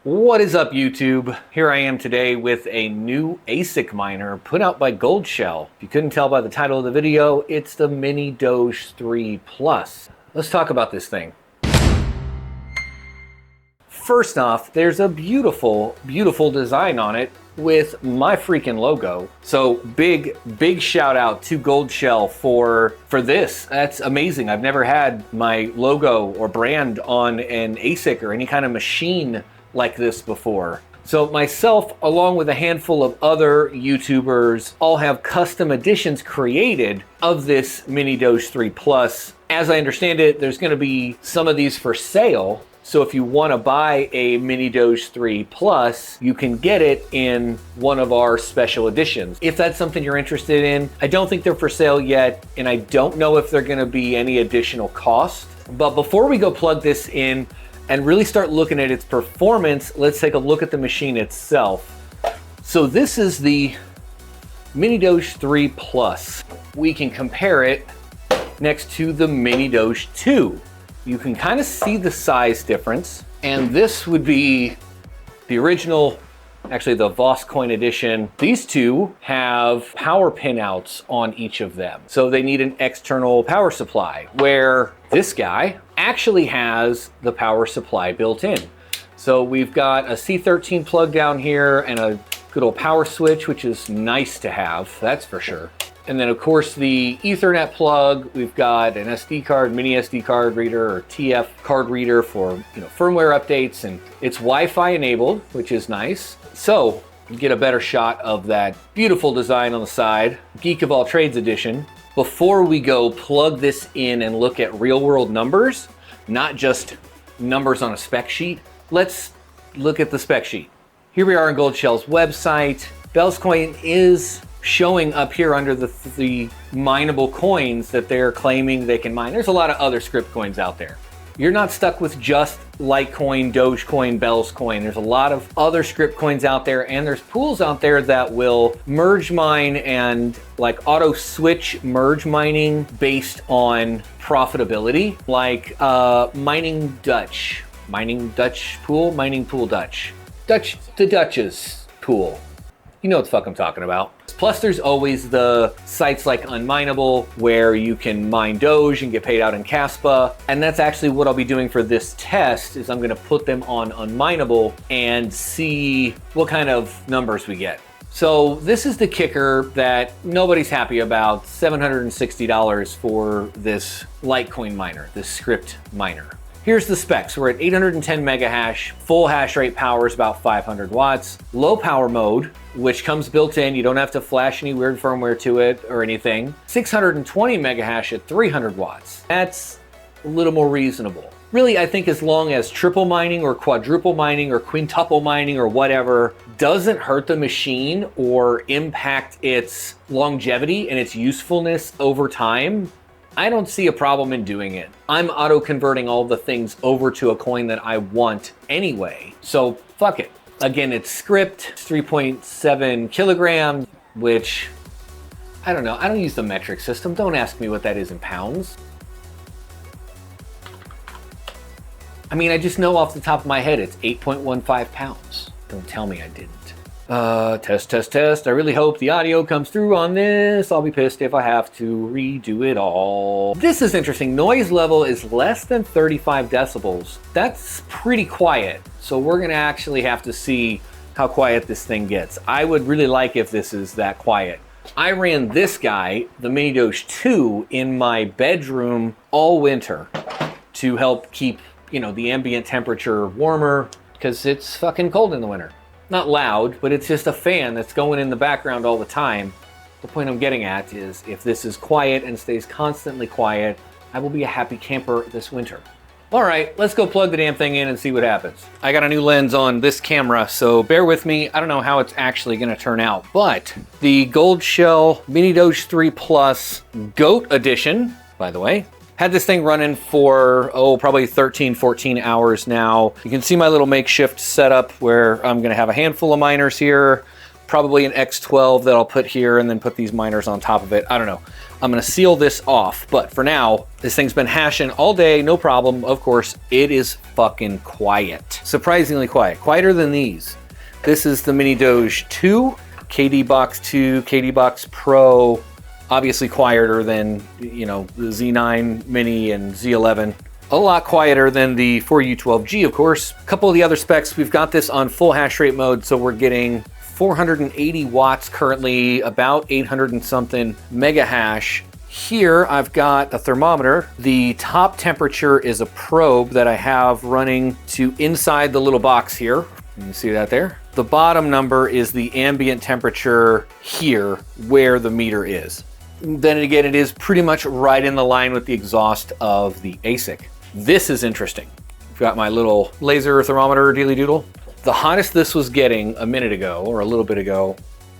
What is up, YouTube? Here I am today with a new ASIC miner put out by Goldshell. If you couldn't tell by the title of the video, it's the Mini Doge 3 Plus. Let's talk about this thing. First off, there's a beautiful, beautiful design on it with my freaking logo. So big shout out to Goldshell for this. That's amazing. I've never had my logo or brand on an ASIC or any kind of machine like this before. So myself, along with a handful of other YouTubers, all have custom editions created of this Mini Doge 3 Plus. As I understand it, there's going to be some of these for sale. So if you want to buy a Mini Doge 3 Plus, you can get it in one of our special editions. If that's something you're interested in, I don't think they're for sale yet, and I don't know if they're going to be any additional cost. But before we go plug this in and really start looking at its performance, let's take a look at the machine itself. So this is the Mini Doge 3 Plus. We can compare it next to the Mini Doge 2. You can kind of see the size difference, and this would be the original, actually the Volatile edition. These two have power pinouts on each of them, so they need an external power supply, where this guy actually has the power supply built in. So we've got a C13 plug down here and a good old power switch, which is nice to have, that's for sure. And then of course the Ethernet plug, we've got an SD card, mini SD card reader or TF card reader for firmware updates, and it's Wi-Fi enabled, which is nice. So you get a better shot of that beautiful design on the side, Geek of all trades edition. Before we go plug this in and look at real world numbers, not just numbers on a spec sheet, let's look at the spec sheet. Here we are on Goldshell's website. Bell's coin is showing up here under the mineable coins that they're claiming they can mine. There's a lot of other script coins out there. You're not stuck with just Litecoin, Dogecoin, Bell's coin. There's a lot of other script coins out there, and there's pools out there that will merge mine and like auto switch merge mining based on profitability, like Mining Dutch pool, Mining Pool Dutch. The Dutch's pool. You know what the fuck I'm talking about. Plus there's always the sites like Unmineable where you can mine Doge and get paid out in Caspa. And that's actually what I'll be doing for this test, is I'm gonna put them on Unmineable and see what kind of numbers we get. So this is the kicker that nobody's happy about, $760 for this Litecoin miner, this script miner. Here's the specs. We're at 810 mega hash, full hash rate power is about 500 watts. Low power mode, which comes built in, you don't have to flash any weird firmware to it or anything. 620 mega hash at 300 watts. That's a little more reasonable. Really, I think as long as triple mining or quadruple mining or quintuple mining or whatever doesn't hurt the machine or impact its longevity and its usefulness over time, I don't see a problem in doing it. I'm auto-converting all the things over to a coin that I want anyway, so fuck it. Again, it's script, it's 3.7 kilograms, which, I don't know, I don't use the metric system. Don't ask me what that is in pounds. I mean, I just know off the top of my head it's 8.15 pounds. Don't tell me I didn't. Test. I really hope the audio comes through on this. I'll be pissed if I have to redo it all. This is interesting. Noise level is less than 35 decibels. That's pretty quiet. So we're gonna actually have to see how quiet this thing gets. I would really like if this is that quiet. I ran this guy, the Mini Doge 2, in my bedroom all winter to help keep, the ambient temperature warmer, because it's fucking cold in the winter. Not loud, but it's just a fan that's going in the background all the time. The point I'm getting at is if this is quiet and stays constantly quiet, I will be a happy camper this winter. All right, let's go plug the damn thing in and see what happens. I got a new lens on this camera, so bear with me. I don't know how it's actually gonna turn out, but the Goldshell Mini Doge 3 Plus GOAT edition, by the way, had this thing running for, probably 13, 14 hours now. You can see my little makeshift setup where I'm gonna have a handful of miners here, probably an X12 that I'll put here and then put these miners on top of it. I don't know. I'm gonna seal this off, but for now, this thing's been hashing all day, no problem. Of course, it is fucking quiet. Surprisingly quiet, quieter than these. This is the Mini Doge 2, KD Box 2, KD Box Pro, obviously quieter than, you know, the Z9 Mini and Z11. A lot quieter than the 4U12G, of course. A couple of the other specs, we've got this on full hash rate mode, so we're getting 480 watts currently, about 800 and something mega hash. Here I've got a thermometer. The top temperature is a probe that I have running to inside the little box here. You can see that there. The bottom number is the ambient temperature here where the meter is. Then again, it is pretty much right in the line with the exhaust of the ASIC. This is interesting. I've got my little laser thermometer dealy doodle. The hottest this was getting a minute ago, or a little bit ago,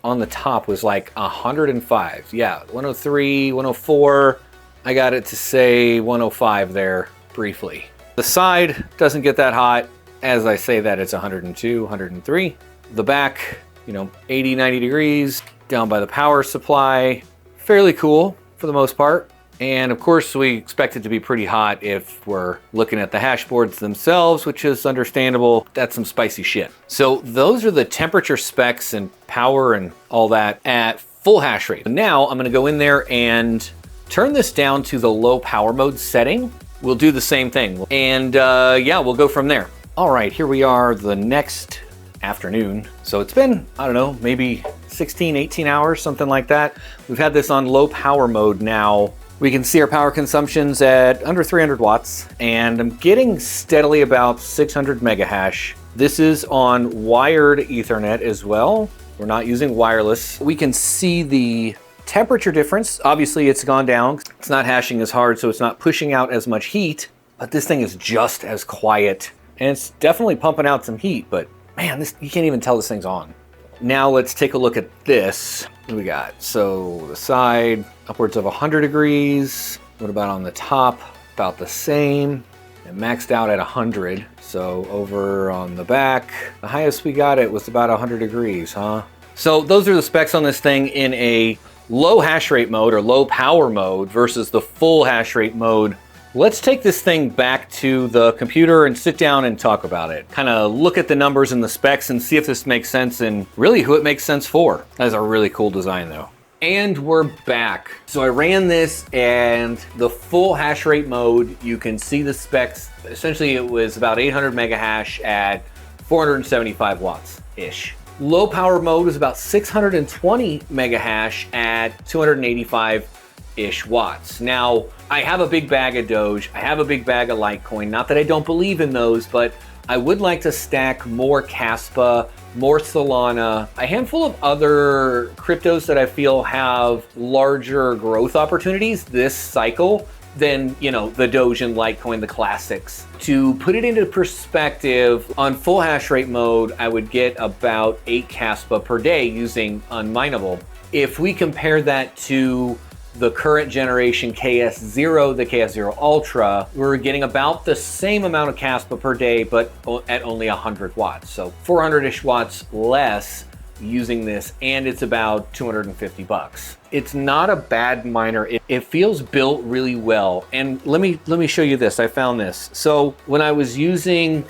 on the top was like 105. Yeah, 103, 104. I got it to say 105 there briefly. The side doesn't get that hot. As I say that, it's 102, 103. The back, you know, 80, 90 degrees. Down by the power supply. Fairly cool for the most part. And of course, we expect it to be pretty hot if we're looking at the hash boards themselves, which is understandable. That's some spicy shit. So those are the temperature specs and power and all that at full hash rate. Now I'm gonna go in there and turn this down to the low power mode setting. We'll do the same thing. And yeah, we'll go from there. All right, here we are the next afternoon. So it's been, I don't know, maybe 16, 18 hours, something like that. We've had this on low power mode now. We can see our power consumption's at under 300 watts, and I'm getting steadily about 600 mega hash. This is on wired Ethernet as well. We're not using wireless. We can see the temperature difference. Obviously it's gone down. It's not hashing as hard, so it's not pushing out as much heat, but this thing is just as quiet. And it's definitely pumping out some heat, but man, this, you can't even tell this thing's on. Now let's take a look at this. What do we got? So the side, upwards of 100 degrees. What about on the top? About the same. And maxed out at 100. So over on the back, the highest we got it was about 100 degrees, huh? So those are the specs on this thing in a low hash rate mode or low power mode versus the full hash rate mode. Let's take this thing back to the computer and sit down and talk about it. Kind of look at the numbers and the specs and see if this makes sense and really who it makes sense for. That is a really cool design though. And we're back. So I ran this and the full hash rate mode, you can see the specs. Essentially it was about 800 mega hash at 475 watts-ish. Low power mode was about 620 mega hash at 285-ish watts. Now, I have a big bag of Doge, I have a big bag of Litecoin, not that I don't believe in those, but I would like to stack more Caspa, more Solana, a handful of other cryptos that I feel have larger growth opportunities this cycle than, you know, the Doge and Litecoin, the classics. To put it into perspective, on full hash rate mode, I would get about 8 Caspa per day using unminable. If we compare that to the current generation KS0, the KS0 Ultra, we're getting about the same amount of Caspa per day, but at only 100 watts. So 400-ish watts less using this, and it's about 250 bucks. It's not a bad miner. It feels built really well. And let me show you this. I found this. So when I was using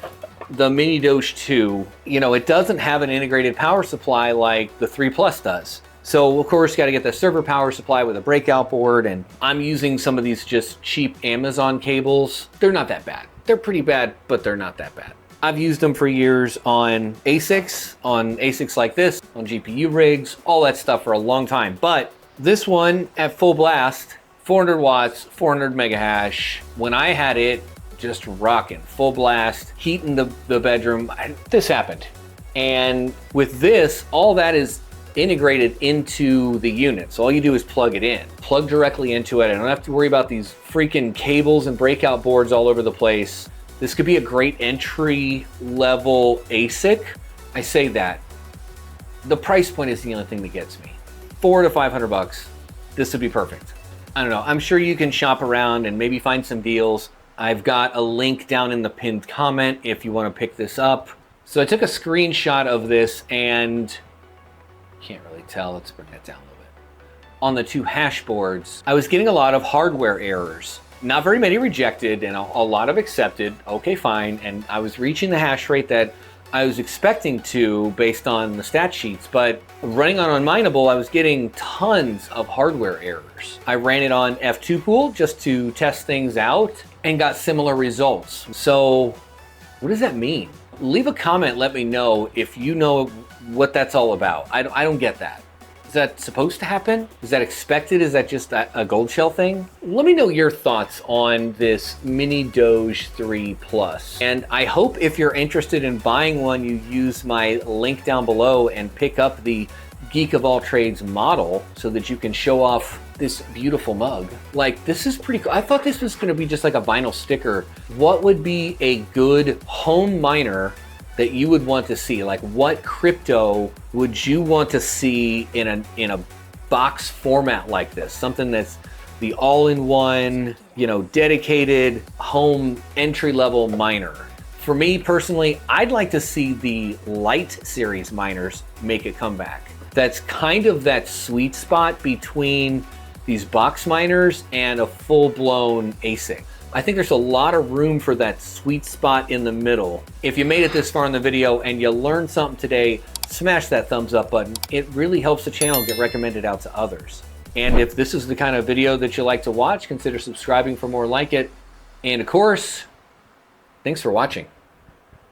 the Mini Doge 2, you know, it doesn't have an integrated power supply like the 3 Plus does. So of course, you gotta get the server power supply with a breakout board, and I'm using some of these just cheap Amazon cables. They're not that bad. They're pretty bad, but they're not that bad. I've used them for years on ASICs like this, on GPU rigs, all that stuff for a long time. But this one at full blast, 400 watts, 400 mega hash. When I had it, just rocking, full blast, heat in the bedroom, this happened. And with this, all that is integrated into the unit. So all you do is plug it in, plug directly into it. I don't have to worry about these freaking cables and breakout boards all over the place. This could be a great entry level ASIC. I say that. The price point is the only thing that gets me. 400 to 500 bucks. This would be perfect. I don't know. I'm sure you can shop around and maybe find some deals. I've got a link down in the pinned comment if you want to pick this up. So I took a screenshot of this and can't really tell. Let's bring that down a little bit. on the 2 hash boards, I was getting a lot of hardware errors. Not very many rejected and a lot of accepted. Okay, fine. And I was reaching the hash rate that I was expecting to based on the stat sheets, but running on Unmineable, I was getting tons of hardware errors. I ran it on F2 Pool just to test things out and got similar results. So what does that mean? Leave a comment, let me know if you know what that's all about. I don't get that. Is that supposed to happen? Is that expected? Is that just a Goldshell thing? Let me know your thoughts on this Mini Doge 3 Plus. And I hope if you're interested in buying one, you use my link down below and pick up the Geek of all trades model so that you can show off this beautiful mug. Like, this is pretty cool. I thought this was gonna be just like a vinyl sticker. What would be a good home miner that you would want to see? Like, what crypto would you want to see in a box format like this? Something that's the all-in-one, dedicated home entry-level miner. For me personally, I'd like to see the Lite series miners make a comeback. That's kind of that sweet spot between these box miners and a full-blown ASIC. I think there's a lot of room for that sweet spot in the middle. If you made it this far in the video and you learned something today, smash that thumbs up button. It really helps the channel get recommended out to others. And if this is the kind of video that you like to watch, consider subscribing for more like it. And of course, thanks for watching.